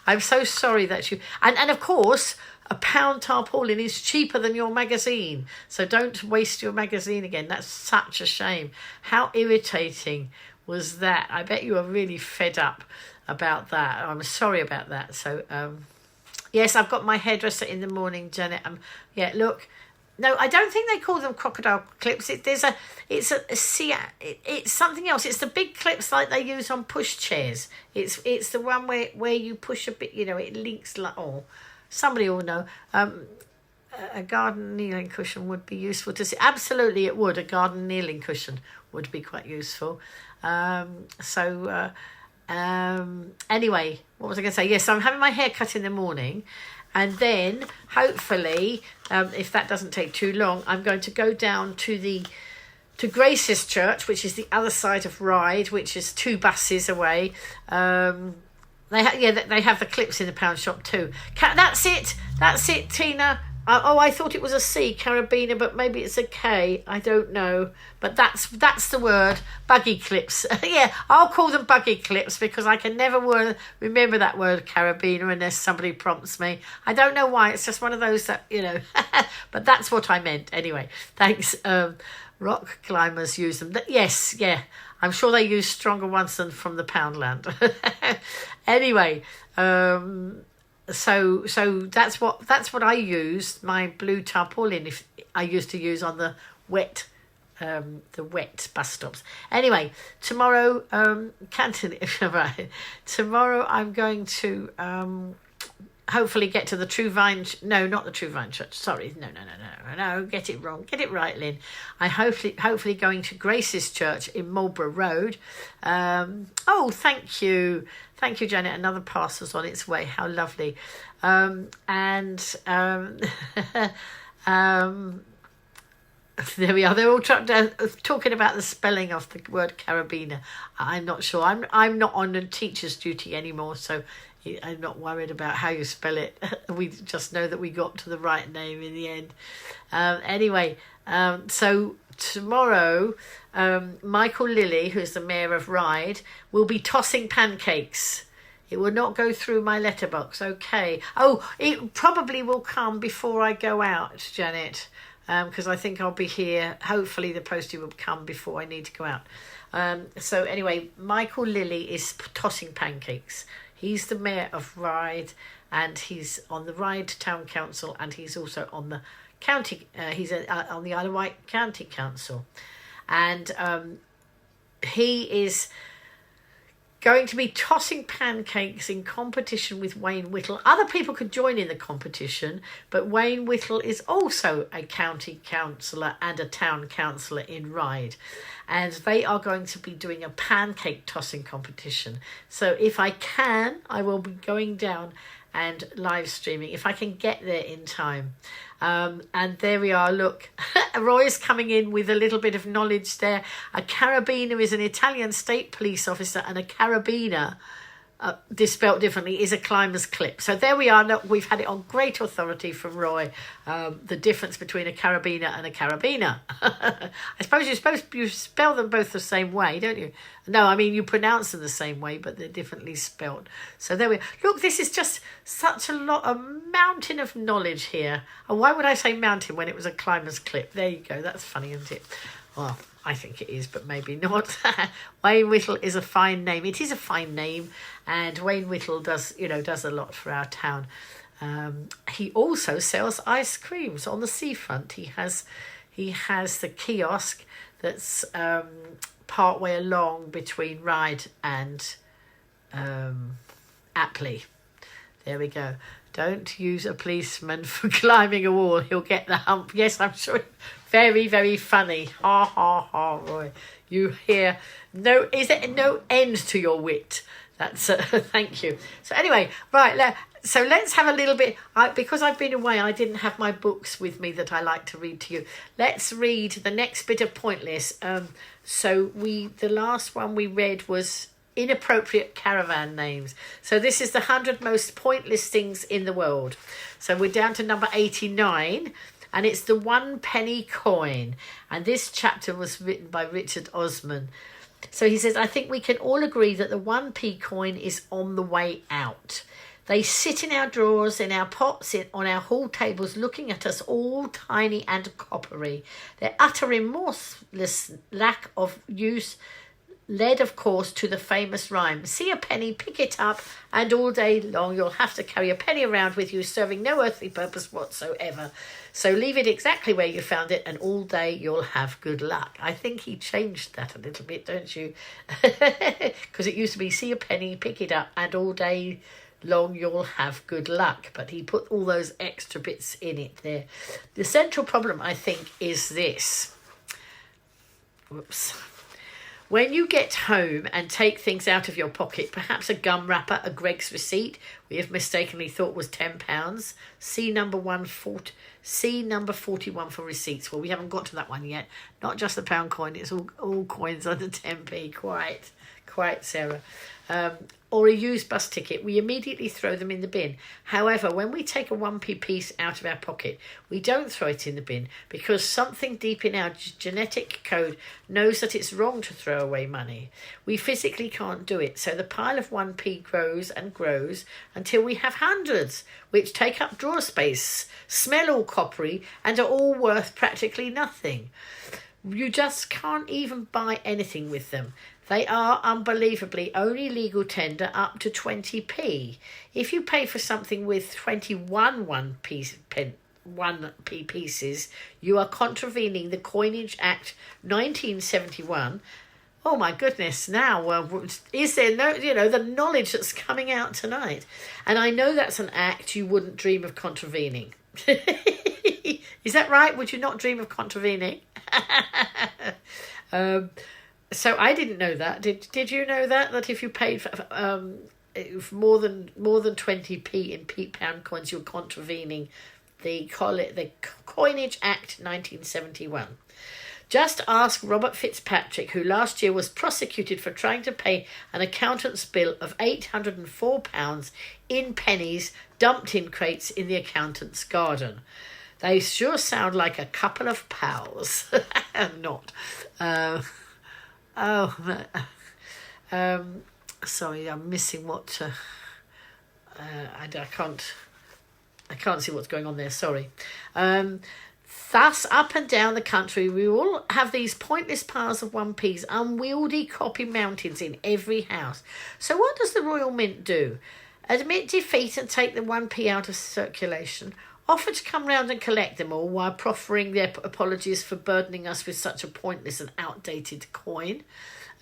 I'm so sorry that you and of course. £1 tarpaulin is cheaper than your magazine. So don't waste your magazine again. That's such a shame. How irritating was that? I bet you were really fed up about that. I'm sorry about that. So, yes, I've got my hairdresser in the morning, Janet. Yeah, look. No, I don't think they call them crocodile clips. It's something else. It's the big clips like they use on pushchairs. It's the one where you push a bit, you know, it links like, somebody will know. A garden kneeling cushion would be useful to see. Absolutely, it would. A garden kneeling cushion would be quite useful. Anyway, what was I going to say? Yes, I'm having my hair cut in the morning. And then, hopefully, if that doesn't take too long, I'm going to go down to Grace's Church, which is the other side of Ryde, which is 2 buses away. They have the clips in the pound shop too. That's it, Tina. I thought it was a C, carabiner, but maybe it's a K. I don't know, but that's the word, buggy clips. Yeah, I'll call them buggy clips because I can never remember that word carabiner unless somebody prompts me. I don't know why. It's just one of those that, you know, but that's what I meant anyway. Thanks. Rock climbers use them. Yes, yeah. I'm sure they use stronger ones than from the Poundland. Anyway, so that's what I used, my blue tarpaulin. If I used to use on the wet bus stops. Anyway, tomorrow, right. Tomorrow I'm going to hopefully get to the True Vine. No, not the True Vine Church. Sorry, no. Get it wrong. Get it right, Lynn. I'm hopefully going to Grace's Church in Marlborough Road. Thank you, Janet. Another parcel's on its way. How lovely. There we are. They're all talking about the spelling of the word carabiner. I'm not sure. I'm not on a teacher's duty anymore, so I'm not worried about how you spell it. We just know that we got to the right name in the end. Anyway, so tomorrow, Michael Lilly, who's the mayor of Ryde, will be tossing pancakes. It will not go through my letterbox. Okay. Oh, it probably will come before I go out, Janet. because I think I'll be here. Hopefully the postie will come before I need to go out. So anyway, Michael Lilly is tossing pancakes. He's the mayor of Ryde, and he's on the Ryde Town Council, and he's also on the county. He's on the Isle of Wight County Council, and he is going to be tossing pancakes in competition with Wayne Whittle. Other people could join in the competition, but Wayne Whittle is also a county councillor and a town councillor in Ryde. And they are going to be doing a pancake tossing competition. So if I can, I will be going down and live streaming if I can get there in time. And there we are, look. Roy's coming in with a little bit of knowledge there. A carabiner is an Italian state police officer, and a carabiner, spelt differently, is a climber's clip. So there we are. Look, we've had it on great authority from Roy, the difference between a carabiner and a carabiner. I suppose you spell them both the same way, don't you? No, I mean you pronounce them the same way, but they're differently spelt. So there we are. Look, this is just such a mountain of knowledge here. And why would I say mountain when it was a climber's clip? There you go. That's funny, isn't it? Well, I think it is, but maybe not. Wayne Whittle is a fine name. It is a fine name, and Wayne Whittle does a lot for our town. He also sells ice creams on the seafront. He has the kiosk that's part way along between Ryde and Apley. There we go. Don't use a policeman for climbing a wall. He'll get the hump. Yes, I'm sure. Very, very funny. Ha, ha, ha, Roy. You hear is there no end to your wit? That's thank you. So anyway, right. So let's have a little bit. Because I've been away, I didn't have my books with me that I like to read to you. Let's read the next bit of Pointless. So the last one we read was inappropriate caravan names. So this is the 100 most pointless things in the world. So we're down to number 89, and it's the 1 penny coin. And this chapter was written by Richard Osman. So he says, I think we can all agree that the 1p coin is on the way out. They sit in our drawers, in our pots, on our hall tables, looking at us all tiny and coppery. Their utter remorseless lack of use led, of course, to the famous rhyme, see a penny, pick it up, and all day long you'll have to carry a penny around with you, serving no earthly purpose whatsoever. So leave it exactly where you found it, and all day you'll have good luck. I think he changed that a little bit, don't you? Because it used to be, see a penny, pick it up, and all day long you'll have good luck. But he put all those extra bits in it there. The central problem, I think, is this. Whoops. When you get home and take things out of your pocket, perhaps a gum wrapper, a Greg's receipt we have mistakenly thought was £10, see number 41 for receipts. Well, we haven't got to that one yet. Not just the pound coin, it's all coins under 10p. Quite, Sarah. Or a used bus ticket, we immediately throw them in the bin. However, when we take a 1p piece out of our pocket, we don't throw it in the bin because something deep in our genetic code knows that it's wrong to throw away money. We physically can't do it, so the pile of 1p grows and grows until we have hundreds, which take up drawer space, smell all coppery, and are all worth practically nothing. You just can't even buy anything with them. They are, unbelievably, only legal tender up to 20p. If you pay for something with 21 1p pieces, you are contravening the Coinage Act 1971. Oh my goodness, now, is there the knowledge that's coming out tonight? And I know that's an act you wouldn't dream of contravening. Is that right? Would you not dream of contravening? So I didn't know that. Did you know that if you paid for more than 20p in pound coins, you're contravening the Coinage Act 1971? Just ask Robert Fitzpatrick, who last year was prosecuted for trying to pay an accountant's bill of £804 in pennies dumped in crates in the accountant's garden. They sure sound like a couple of pals. Not. Sorry, I'm missing what. I can't see what's going on there. Sorry. Thus, up and down the country, we all have these pointless piles of 1p's, unwieldy copy mountains in every house. So what does the Royal Mint do? Admit defeat and take the 1p out of circulation. Offer to come round and collect them all while proffering their apologies for burdening us with such a pointless and outdated coin.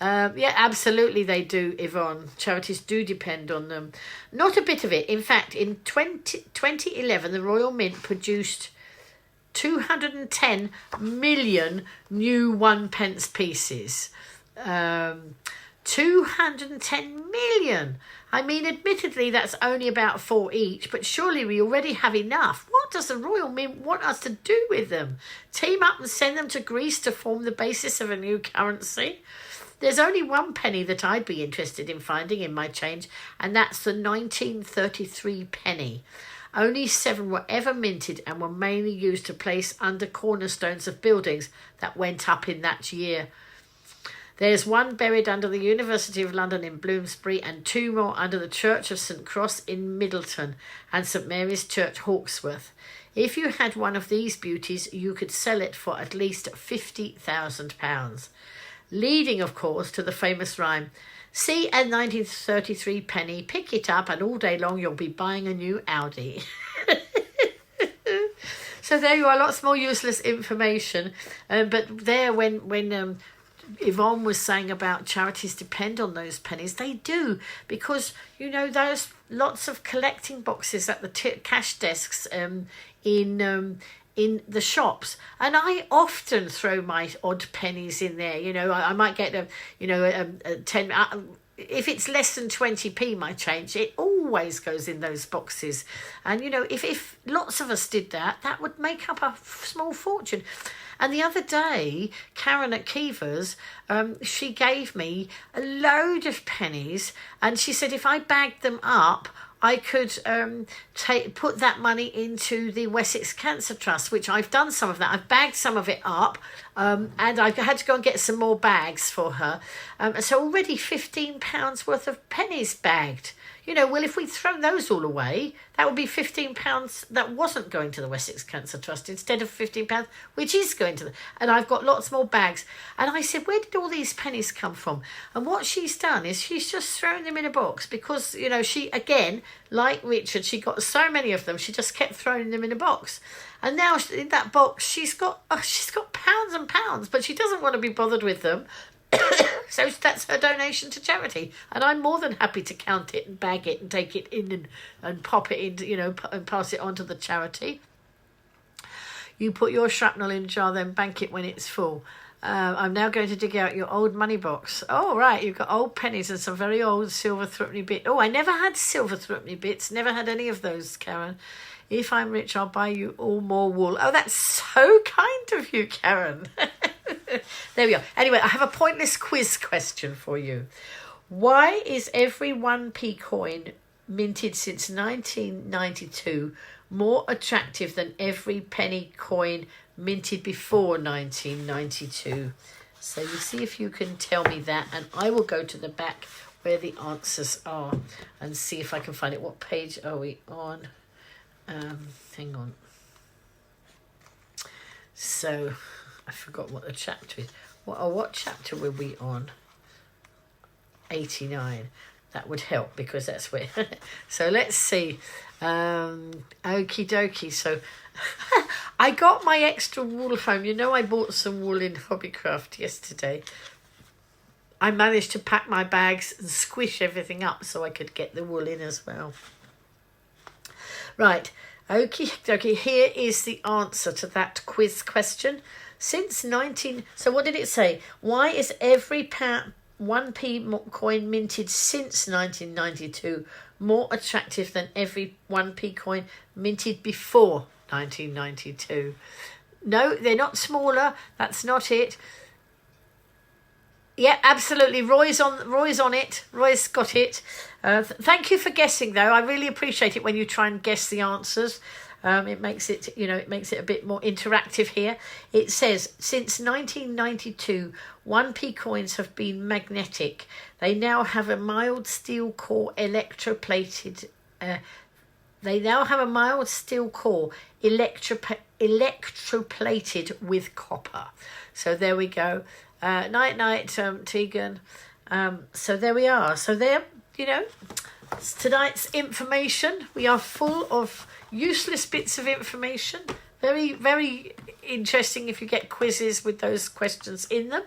Yeah, absolutely they do, Yvonne. Charities do depend on them. Not a bit of it. In fact, in 2011, the Royal Mint produced 210 million new 1p pieces. 210 million. I mean, admittedly, that's only about 4 each, but surely we already have enough. What does the Royal Mint want us to do with them? Team up and send them to Greece to form the basis of a new currency? There's only 1 penny that I'd be interested in finding in my change, and that's the 1933 penny. Only 7 were ever minted and were mainly used to place under cornerstones of buildings that went up in that year. There's 1 buried under the University of London in Bloomsbury and 2 more under the Church of St Cross in Middleton and St Mary's Church, Hawkesworth. If you had one of these beauties, you could sell it for at least £50,000. Leading, of course, to the famous rhyme, see a 1933 penny, pick it up, and all day long you'll be buying a new Audi. So there you are, lots more useless information. But there, when Yvonne was saying about charities depend on those pennies, they do, because, you know, there's lots of collecting boxes at the cash desks in the shops, and I often throw my odd pennies in there. You know, I might get a 10. If it's less than 20p, my change, it always goes in those boxes. And you know, if lots of us did that, that would make up a small fortune. And the other day, Karen at Keever's, she gave me a load of pennies, and she said if I bagged them up, I could put that money into the Wessex Cancer Trust, which I've done some of that. I've bagged some of it up, and I had to go and get some more bags for her. So already £15 worth of pennies bagged. You know, well, if we'd thrown those all away, that would be £15 that wasn't going to the Wessex Cancer Trust instead of £15, which is going to the... And I've got lots more bags. And I said, where did all these pennies come from? And what she's done is she's just thrown them in a box because, you know, she, again, like Richard, she got so many of them, she just kept throwing them in a box. And now in that box, she's got pounds and pounds, but she doesn't want to be bothered with them. So that's her donation to charity, and I'm more than happy to count it and bag it and take it in and pop it in, you know, and pass it on to the charity. You put your shrapnel in a jar, then bank it when it's full. I'm now going to dig out your old money box. Oh, right, you've got old pennies and some very old silver threepenny bits. Oh, I never had silver threepenny bits, never had any of those, Karen. If I'm rich, I'll buy you all more wool. Oh, that's so kind of you, Karen. There we go. Anyway, I have a pointless quiz question for you. Why is every 1p coin minted since 1992 more attractive than every penny coin minted before 1992? So you see if you can tell me that, and I will go to the back where the answers are and see if I can find it. What page are we on? Hang on. So I forgot what the chapter is. What chapter were we on? 89. That would help because that's where. So let's see. Okie dokie. So I got my extra wool home. You know, I bought some wool in Hobbycraft yesterday. I managed to pack my bags and squish everything up so I could get the wool in as well. Right. Okie dokie. Here is the answer to that quiz question. So what did it say? Why is every 1p coin minted since 1992 more attractive than every 1p coin minted before 1992? No, they're not smaller. That's not it. Yeah, absolutely. Roy's on it. Roy's got it. Thank you for guessing, though. I really appreciate it when you try and guess the answers. It makes it a bit more interactive here. It says, since 1992, 1p coins have been magnetic. They now have a mild steel core electroplated. electroplated with copper. So there we go. Night, Tegan. So there we are. So there, tonight's information. We are full of useless bits of information. Very, very interesting if you get quizzes with those questions in them.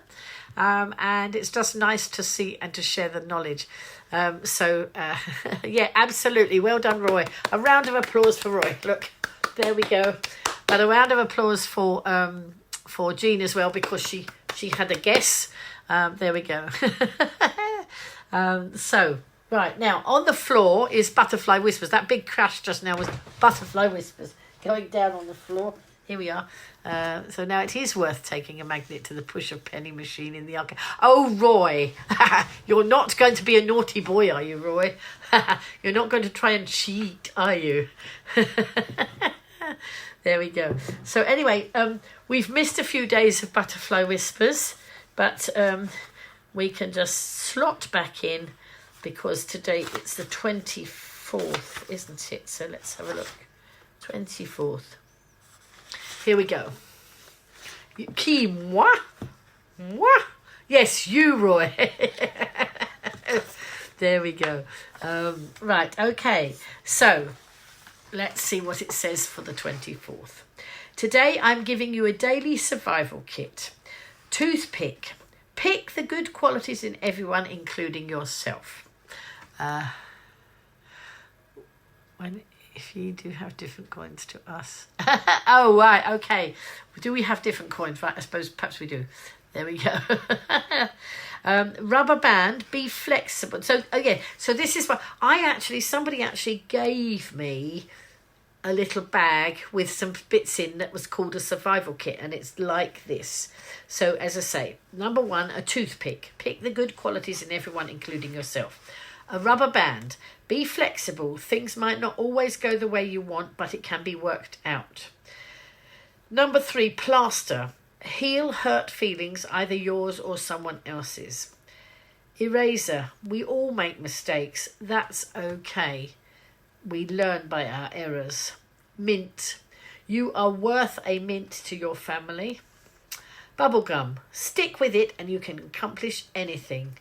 And it's just nice to see and to share the knowledge. Yeah, absolutely. Well done, Roy. A round of applause for Roy. Look, there we go. But a round of applause for Jean as well, because she had a guess. There we go. Right, now on the floor is Butterfly Whispers. That big crash just now was Butterfly Whispers going down on the floor. Here we are. So now it is worth taking a magnet to the push of penny machine in the arcade. Oh, Roy, you're not going to be a naughty boy, are you, Roy? You're not going to try and cheat, are you? There we go. So anyway, we've missed a few days of Butterfly Whispers, but we can just slot back in because today it's the 24th, isn't it? So let's have a look. 24th. Here we go. Qui, moi? Moi? Yes, you, Roy. There we go. Right, okay. So let's see what it says for the 24th. Today I'm giving you a daily survival kit. Toothpick. Pick the good qualities in everyone, including yourself. If you do have different coins to us. Oh, right, okay. Do we have different coins? Right, I suppose perhaps we do. There we go. Rubber band, be flexible. So, again, so this is what somebody actually gave me a little bag with some bits in that was called a survival kit, and it's like this. So, as I say, number one, a toothpick. Pick the good qualities in everyone, including yourself. A rubber band. Be flexible. Things might not always go the way you want, but it can be worked out. Number 3, plaster. Heal hurt feelings, either yours or someone else's. Eraser. We all make mistakes. That's okay. We learn by our errors. Mint. You are worth a mint to your family. Bubblegum. Stick with it and you can accomplish anything.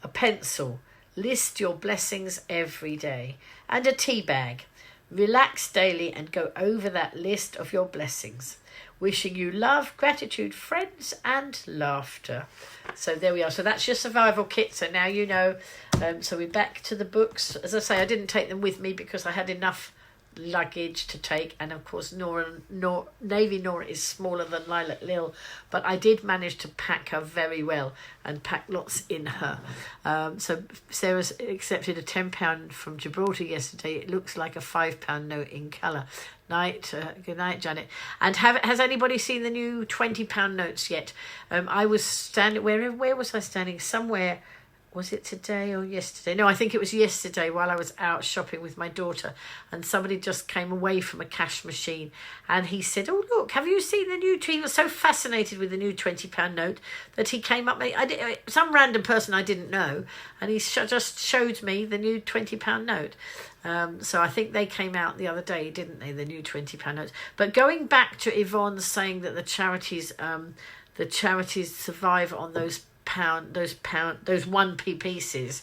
A pencil. List your blessings every day. And a tea bag. Relax daily and go over that list of your blessings. Wishing you love, gratitude, friends and laughter. So there we are. So that's your survival kit. So now you know. So we're back to the books. As I say, I didn't take them with me because I had enough luggage to take, and of course Navy Nora is smaller than Lilac Lil, but I did manage to pack her very well and pack lots in her. So Sarah's accepted a £10 from Gibraltar yesterday. It looks like a £5 note in colour. Good night, Janet. And has anybody seen the new £20 notes yet? I was standing, where was I standing? Somewhere. Was it today or yesterday? No, I think it was yesterday while I was out shopping with my daughter, and somebody just came away from a cash machine and he said, oh, look, have you seen the new... He was so fascinated with the new £20 note that he came up... some random person I didn't know, and he just showed me the new £20 note. So I think they came out the other day, didn't they, the new £20 notes. But going back to Yvonne saying that the charities survive on those 1p pieces.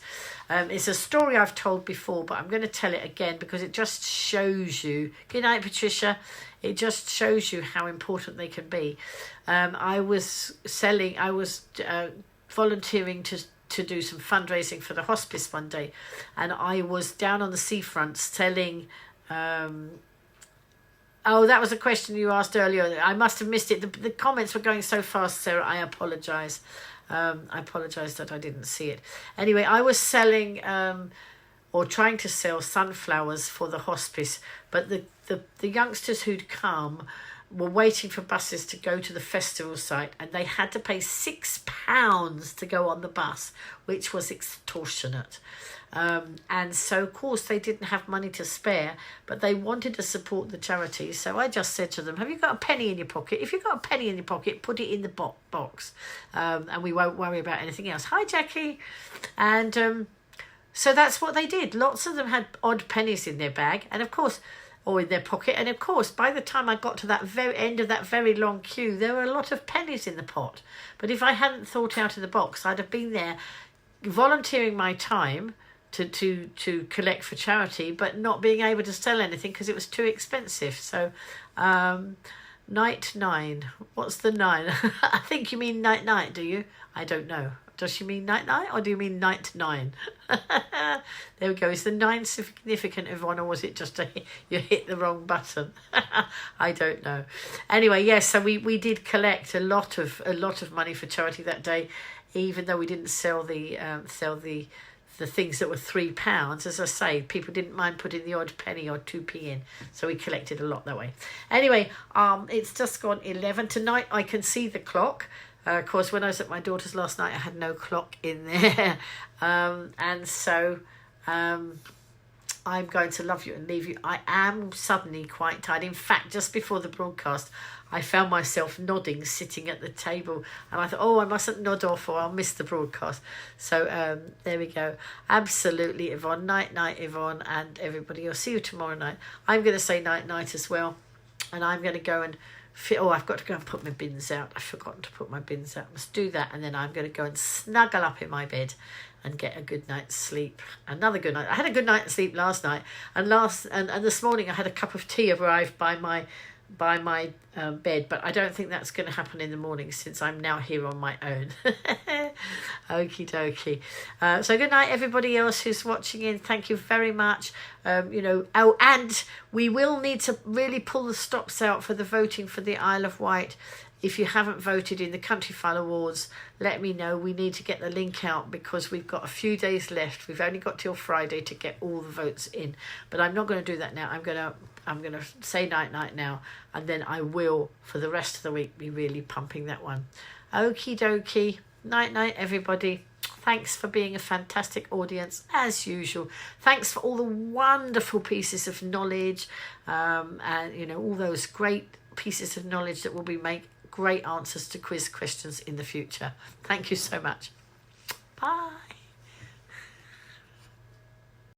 It's a story I've told before, but I'm going to tell it again because it just shows you. Good night, Patricia. It just shows you how important they can be. I was volunteering to do some fundraising for the hospice one day, and I was down on the seafront selling. Oh, that was a question you asked earlier. I must have missed it. The comments were going so fast, Sarah. I apologise. I apologise that I didn't see it. Anyway, I was selling or trying to sell sunflowers for the hospice, but the youngsters who'd come were waiting for buses to go to the festival site, and they had to pay £6 to go on the bus, which was extortionate. And so, of course, they didn't have money to spare, but they wanted to support the charities. So I just said to them, have you got a penny in your pocket? If you've got a penny in your pocket, put it in the box, and we won't worry about anything else. Hi, Jackie. And so that's what they did. Lots of them had odd pennies in their bag. And, of course, or in their pocket. And of course, by the time I got to that very end of that very long queue, there were a lot of pennies in the pot. But if I hadn't thought out of the box, I'd have been there volunteering my time to collect for charity, but not being able to sell anything because it was too expensive. So night 9. What's the 9? I think you mean night, do you? I don't know. Does she mean night, or do you mean night 9? There we go. Is the 9 significant, Yvonne, or was it just you hit the wrong button? I don't know. Anyway, yes. So we did collect a lot of money for charity that day, even though we didn't sell the things that were £3. As I say, people didn't mind putting the odd penny or 2p in, so we collected a lot that way. Anyway, it's just gone 11 tonight. I can see the clock. Of course, when I was at my daughter's last night, I had no clock in there. And so I'm going to love you and leave you. I am suddenly quite tired. In fact, just before the broadcast, I found myself nodding, sitting at the table. And I thought, oh, I mustn't nod off or I'll miss the broadcast. So there we go. Absolutely, Yvonne. Night, Yvonne, and everybody. I'll see you tomorrow night. I'm going to say night as well. And I'm going to go and... I've got to go and put my bins out. I've forgotten to put my bins out. Must do that, and then I'm going to go and snuggle up in my bed and get a good night's sleep. Another good night. I had a good night's sleep last night, and this morning I had a cup of tea arrive by my bed, but I don't think that's going to happen in the morning since I'm now here on my own. Okie dokie. So good night, everybody else who's watching in. Thank you very much. And we will need to really pull the stops out for the voting for the Isle of Wight. If you haven't voted in the Countryfile Awards, let me know. We need to get the link out because we've got a few days left. We've only got till Friday to get all the votes in. But I'm not going to do that now. I'm going to say night now, and then I will, for the rest of the week, be really pumping that one. Okie dokie. Night, everybody. Thanks for being a fantastic audience, as usual. Thanks for all the wonderful pieces of knowledge, and, all those great pieces of knowledge that will be make great answers to quiz questions in the future. Thank you so much. Bye.